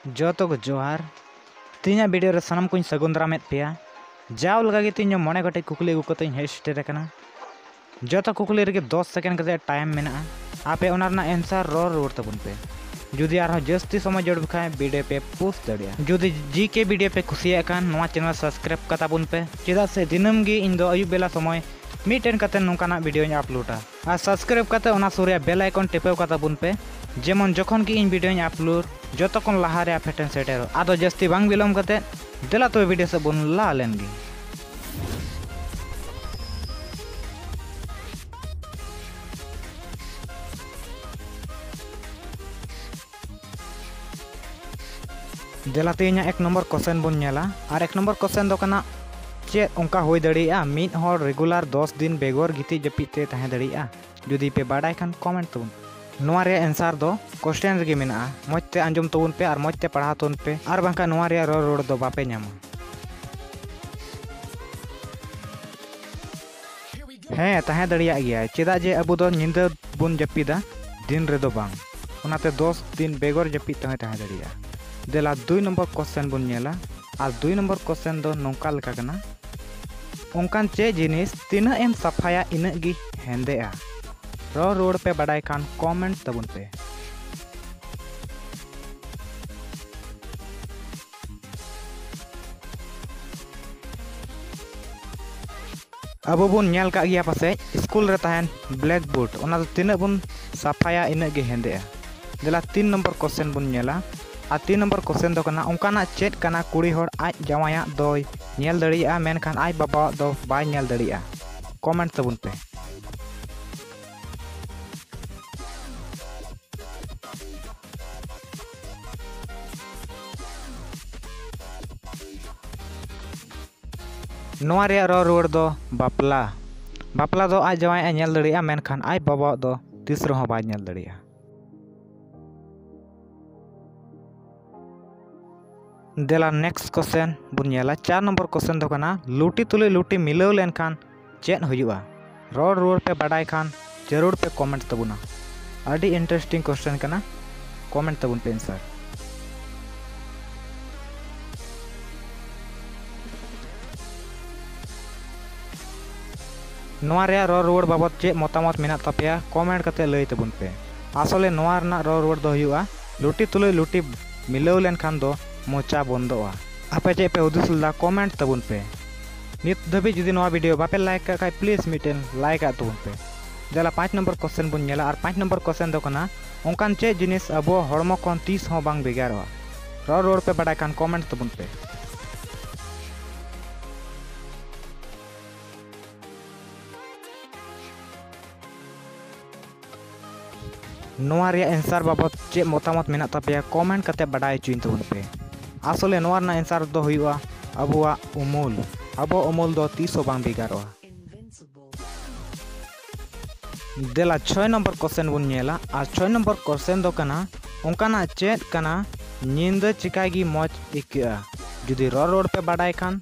जोतो को जोहार तीन वीडियो रे सानम को सगुन दारामेद पेया जाव लगा तीन मोने गोटे कुकली अगू कते हेज सेटेर कना जोतो कुकली रे 10 सेकेंड कते टाइम मेना आपे ओना रना आंसर रोर रोड तबन पे जुदी आर जस्ती समय जोड़ बखाय वीडियो पे पोस्ट दड़िया जुदी जी के वीडियो पे खुशिया कान नवा चैनल सब्सक्राइब कता बुन पे चेदा से दिनम गे इन दो अयुब बेला समय मीटेन कते नोकाना वीडियो अपलोडा और सब्सक्राइब कते ओना सूर्या बेल आइकन टिपेव कता बुन पे जेमन जखन की इन वीडियो अपलोड जो कौन लहा रे फेटन सेटेर आदो जस्ती बांग विलम कते देला तो वीडियो से बन ला लेनगी देला तेना एक नंबर क्वेश्चन बन नेला और एक नंबर क्वेश्चन दो कना चे उनका होई दड़िया मिड हर रेगुलर 10 दिन बेगर गिति जपिते तहे दड़िया जुदी पे बाडाय खान कमेंट तबन नोआ रे आंसर दो क्वेश्चन रे मेना मजते आंजम तबन पे और मजते पढ़ा तबन पे और बांका नोआ रे रोड दो बापे नामा हें तहे दड़िया गया चेदा जे अबु दो निंदा बुन जपिदा दिन रे दो बांग ओनाते 10 दिन बेगर जपित तहे तहे दड़िया देला 2 नंबर क्वेश्चन बन नेला और 2 नंबर क्वेश्चन दो नोंका लका कना उनकान चे जिनिस तीना एम सफाया इना गी हेंदेआ रोड पे बड़ाई खान कमेंट तबन पे अब बुन नेल का गया पासे स्कूल रे तहन ब्लैक बोर्ड ओना तीना बुन सफाया इना गे हेंदेआ देला 3 नंबर क्वेश्चन बुन नेला और 3 नंबर क्वेश्चन दो कना उनकाना चेट कना कुड़ी होड़ आज जवाया दोय नेल दड़िया मेनखान आज बाबा दो बाय नेल दड़िया कमेंट तबन पे नोआ रे रोड दो बापला बापला दो आज जवाया नेल दड़िया मेनखान आज बाबा दो तीसरो हो बाय नेल दड़िया देला नेक्स्ट क्वेश्चन बुन नेला 4 नंबर क्वेश्चन दो कना लुटी तुले लुटी मिलाव लेनखान चेन हुआ रोड पे बाडाय खान जरूर पे कमेंट तबुना अड़ी इंटरेस्टिंग क्वेश्चन कना कमेंट तबुन पे आंसर नोआ रे रोड बाबत चे मतामत मेना तपेया कमेंट कते लई तबुन पे आसले नोआ रना रोड दो हुआ लुटी तुले लुटी मिलाव लेनखान दो मोचा बंदोआ आपे चे पे उदुसुलदा कमेंट तबुन पे नित धबी जुदी नोआ वीडियो बापे लाइक का खाय प्लीज मिटेन लाइक आ तबुन पे जला 5 नंबर क्वेश्चन बुन नेला और 5 नंबर क्वेश्चन दो कना उनकान चे जिनिस अबो हड़मो कोन 30 हो बांग बेगारवा रोड पे बडाय खान कमेंट तबुन पे नोआ रे आंसर बाबत चे मतामत मेना तपेया कमेंट कते बडाय चुइन तबुन पे आसले नोआ रना आंसर दो हुआ अबुआ उमूल अबो उमूल दो 30 बांग बेगारवा देला 6 नंबर क्वेश्चन बुन नेला और 6 नंबर क्वेश्चन दो कना उनकाना चेत कना निंदा चिकागी मौज इकआ जुदी रोड पे बडाय खान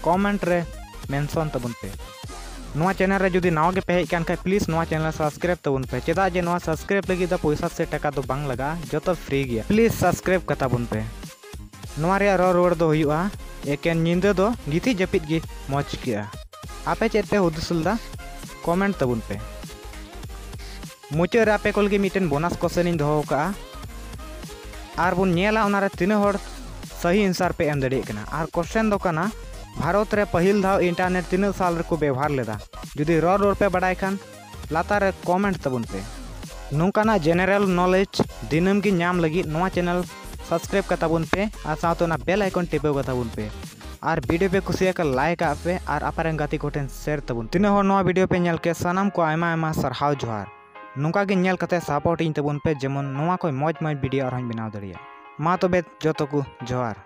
कमेंट रे मेंशन तबुन पे नोआ चैनल रे जुदी नाव के पे हेज कान खाय प्लीज नोआ चैनल सब्सक्राइब तबुन पे चेदा जे नोआ सब्सक्राइब लगी द पैसा से टका दो बांग लगा जतो फ्री गया प्लीज सब्सक्राइब कता बुन पे नोआ रे रोड दो हुआ एकेन निंदा दो गिति जपित गी मौज किया आपे चेत पे हुदुसुलदा कमेंट तबुन पे मुचे रे आपे कोल गे मिटेन बोनस क्वेश्चन इन दोहो का आर बुन नेला ओना रे तीना होड़ सही आंसर पे एम दड़े कना आर क्वेश्चन दो कना भारत रे पहिल धाव इंटरनेट 3 साल रे को व्यवहार लेदा जुदी रोड पे बडाय खान लाता रे कमेंट तबुन पे नोंकाना जनरल नॉलेज दिनम की नाम लगी नोआ चैनल सब्सक्राइब कता बुन पे और साथ ना बेल आइकन टिपेव कता बुन पे और वीडियो पे खुशिया का लाइक आ पे और आपरेन गाती कोठेन शेयर तबुन तीना होड़ नोआ वीडियो पे नेल के सनाम को आयमा आयमा सरहाव जोहार नोंका गे नेल कते सपोर्ट इन तबुन पे जेमन नोआ कोई मौज वीडियो और हन बनाव दड़िया मा तबे जतो को जोहार।